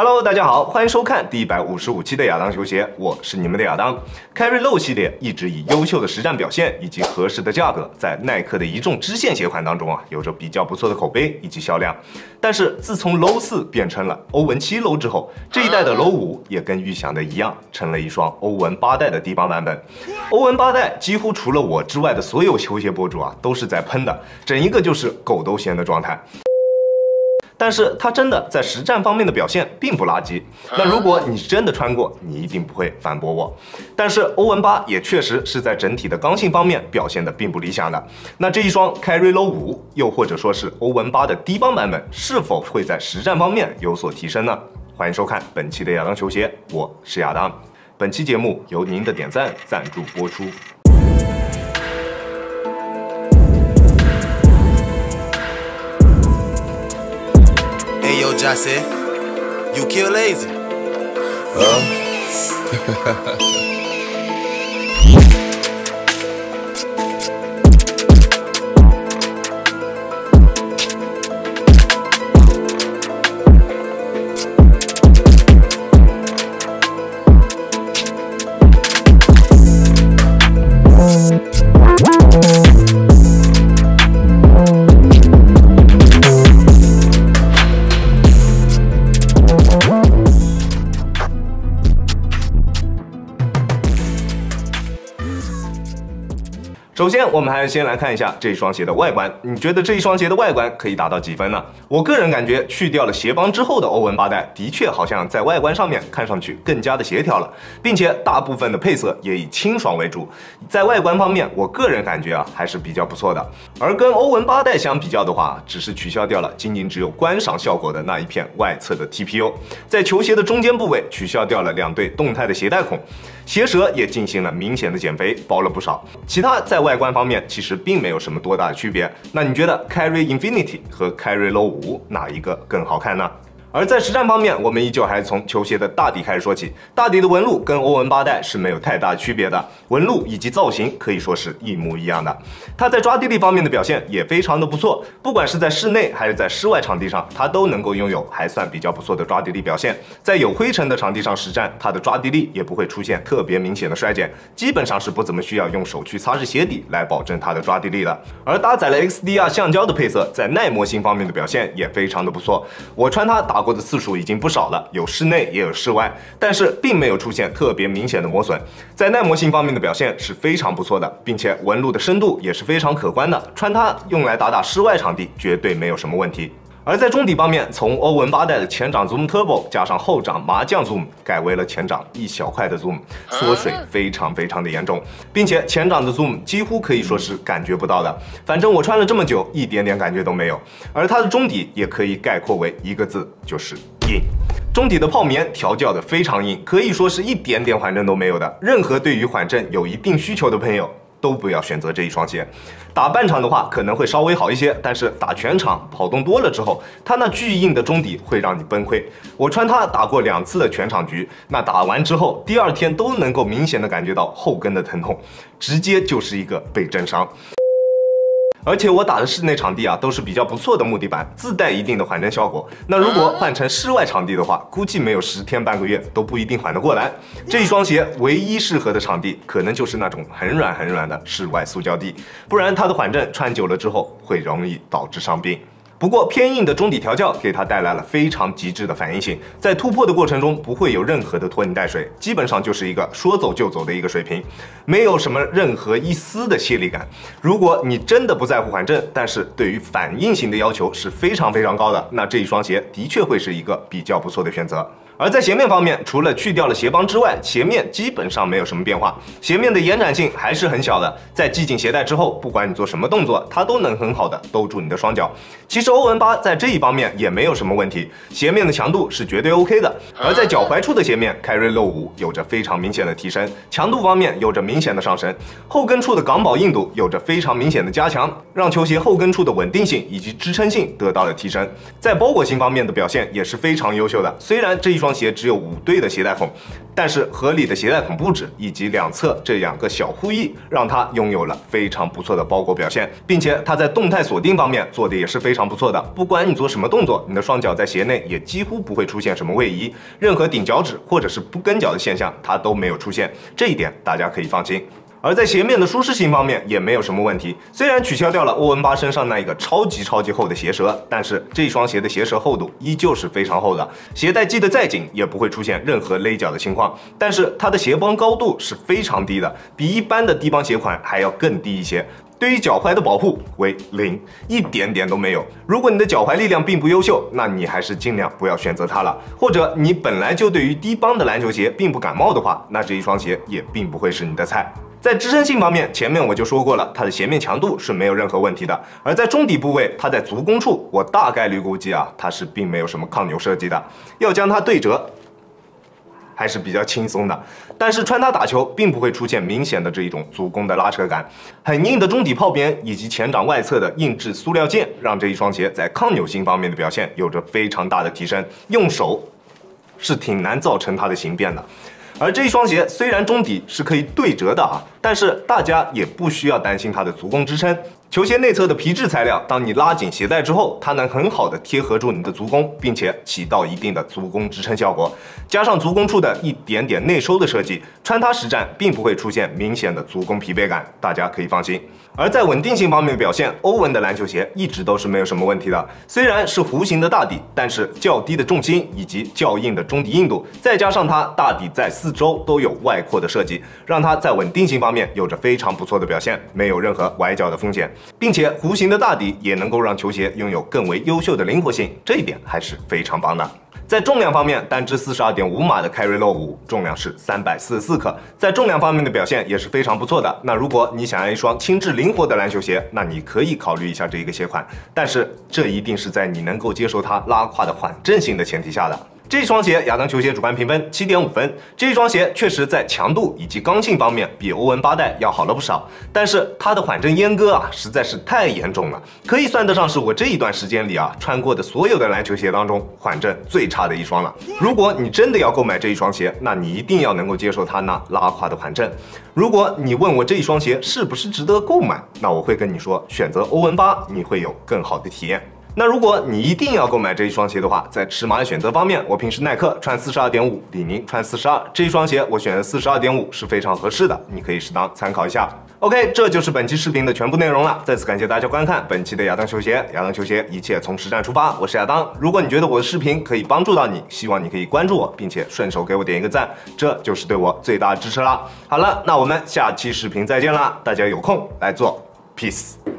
Hello， 大家好，欢迎收看第155期的亚当球鞋，我是你们的亚当。Carry Low 系列一直以优秀的实战表现以及合适的价格，在耐克的一众支线鞋款当中有着比较不错的口碑以及销量。但是自从 Low 4变成了欧文7 Low 之后，这一代的 Low 5也跟预想的一样，成了一双欧文8代的低帮版本。欧文8代几乎除了我之外的所有球鞋博主都是在喷的，整一个就是狗都嫌的状态。但是它真的在实战方面的表现并不垃圾。那如果你真的穿过，你一定不会反驳我。但是欧文8也确实是在整体的刚性方面表现的并不理想的。那这一双 Carry Low 5，又或者说是欧文8的低帮版本，是否会在实战方面有所提升呢？欢迎收看本期的亚当球鞋，我是亚当。本期节目由您的点赞赞助播出。Yo, Jesse, you kill lazy.首先，我们还是先来看一下这双鞋的外观。你觉得这一双鞋的外观可以达到几分呢？我个人感觉，去掉了鞋帮之后的欧文8代，的确好像在外观上面看上去更加的协调了，并且大部分的配色也以清爽为主。在外观方面，我个人感觉还是比较不错的。而跟欧文8代相比较的话，只是取消掉了仅仅只有观赏效果的那一片外侧的 TPU， 在球鞋的中间部位取消掉了2对动态的鞋带孔，鞋舌也进行了明显的减肥，薄了不少。其他在外观方面其实并没有什么多大的区别。那你觉得 Carry Infinity 和 Carry Low 5哪一个更好看呢？而在实战方面，我们依旧还是从球鞋的大底开始说起。大底的纹路跟欧文8代是没有太大区别的，纹路以及造型可以说是一模一样的。它在抓地力方面的表现也非常的不错，不管是在室内还是在室外场地上，它都能够拥有还算比较不错的抓地力表现。在有灰尘的场地上实战，它的抓地力也不会出现特别明显的衰减，基本上是不怎么需要用手去擦拭鞋底来保证它的抓地力的。而搭载了 XDR 橡胶的配色，在耐磨性方面的表现也非常的不错。我穿它打过的次数已经不少了，有室内也有室外，但是并没有出现特别明显的磨损。在耐磨性方面的表现是非常不错的，并且纹路的深度也是非常可观的，穿它用来打室外场地绝对没有什么问题。而在中底方面，从欧文8代的前掌 Zoom Turbo 加上后掌麻将 Zoom， 改为了前掌一小块的 Zoom， 缩水非常的严重，并且前掌的 Zoom 几乎可以说是感觉不到的，反正我穿了这么久，一点点感觉都没有。而它的中底也可以概括为一个字，就是硬。中底的泡棉调教的非常硬，可以说是一点点缓震都没有的。任何对于缓震有一定需求的朋友，都不要选择这一双鞋。打半场的话可能会稍微好一些，但是打全场跑动多了之后，它那巨硬的中底会让你崩溃。我穿它打过2次的全场局，那打完之后第2天都能够明显的感觉到后跟的疼痛，直接就是一个被震伤。而且我打的室内场地都是比较不错的木地板，自带一定的缓震效果。那如果换成室外场地的话，估计没有10天半个月都不一定缓得过来。这一双鞋唯一适合的场地，可能就是那种很软的室外塑胶地，不然它的缓震穿久了之后会容易导致伤病。不过偏硬的中底调教给它带来了非常极致的反应性，在突破的过程中不会有任何的拖泥带水，基本上就是一个说走就走的一个水平，没有什么任何一丝的泄力感。如果你真的不在乎缓震，但是对于反应性的要求是非常高的，那这一双鞋的确会是一个比较不错的选择。而在鞋面方面，除了去掉了鞋帮之外，鞋面基本上没有什么变化，鞋面的延展性还是很小的。在系紧鞋带之后，不管你做什么动作，它都能很好的兜住你的双脚。其实欧文8在这一方面也没有什么问题，鞋面的强度是绝对 OK 的。而在脚踝处的鞋面 ，Carry Low 5有着非常明显的提升，强度方面有着明显的上升，后跟处的港宝硬度有着非常明显的加强，让球鞋后跟处的稳定性以及支撑性得到了提升。在包裹性方面的表现也是非常优秀的，虽然这一双鞋只有5对的鞋带孔，但是合理的鞋带孔布置以及两侧这2个小护翼，让它拥有了非常不错的包裹表现，并且它在动态锁定方面做的也是非常不错的。不管你做什么动作，你的双脚在鞋内也几乎不会出现什么位移，任何顶脚趾或者是不跟脚的现象它都没有出现，这一点大家可以放心。而在鞋面的舒适性方面也没有什么问题，虽然取消掉了欧文8身上那一个超级厚的鞋舌，但是这双鞋的鞋舌厚度依旧是非常厚的，鞋带系得再紧也不会出现任何勒脚的情况。但是它的鞋帮高度是非常低的，比一般的低帮鞋款还要更低一些。对于脚踝的保护为0，一点点都没有。如果你的脚踝力量并不优秀，那你还是尽量不要选择它了。或者你本来就对于低帮的篮球鞋并不感冒的话，那这一双鞋也并不会是你的菜。在支撑性方面，前面我就说过了，它的鞋面强度是没有任何问题的。而在中底部位，它在足弓处，我大概率估计它是并没有什么抗扭设计的。要将它对折，还是比较轻松的，但是穿它打球并不会出现明显的这一种足弓的拉扯感。很硬的中底炮边以及前掌外侧的硬质塑料件，让这一双鞋在抗扭性方面的表现有着非常大的提升，用手是挺难造成它的形变的。而这一双鞋虽然中底是可以对折的但是大家也不需要担心它的足弓支撑。球鞋内侧的皮质材料，当你拉紧鞋带之后，它能很好的贴合住你的足弓，并且起到一定的足弓支撑效果。加上足弓处的一点点内收的设计，穿它实战并不会出现明显的足弓疲惫感，大家可以放心。而在稳定性方面的表现，欧文的篮球鞋一直都是没有什么问题的。虽然是弧形的大底，但是较低的重心以及较硬的中底硬度，再加上它大底在4周都有外扩的设计，让它在稳定性方面有着非常不错的表现，没有任何崴脚的风险。并且弧形的大底也能够让球鞋拥有更为优秀的灵活性，这一点还是非常棒的。在重量方面，单支42.5码的 Carry Low 5重量是344克，在重量方面的表现也是非常不错的。那如果你想要一双轻质灵活的篮球鞋，那你可以考虑一下这一个鞋款，但是这一定是在你能够接受它拉胯的缓震性的前提下的。这双鞋亚当球鞋主观评分7.5分，这双鞋确实在强度以及刚性方面比欧文8代要好了不少，但是它的缓震阉割实在是太严重了，可以算得上是我这一段时间里穿过的所有的篮球鞋当中缓震最差的一双了。如果你真的要购买这一双鞋，那你一定要能够接受它那拉胯的缓震。如果你问我这一双鞋是不是值得购买，那我会跟你说，选择欧文8你会有更好的体验。那如果你一定要购买这一双鞋的话，在尺码的选择方面，我平时耐克穿42.5，李宁穿42，这一双鞋我选的42.5是非常合适的，你可以适当参考一下。OK， 这就是本期视频的全部内容了。再次感谢大家观看本期的亚当球鞋，亚当球鞋一切从实战出发，我是亚当。如果你觉得我的视频可以帮助到你，希望你可以关注我，并且顺手给我点一个赞，这就是对我最大的支持啦。好了，那我们下期视频再见啦，大家有空来做 ，peace。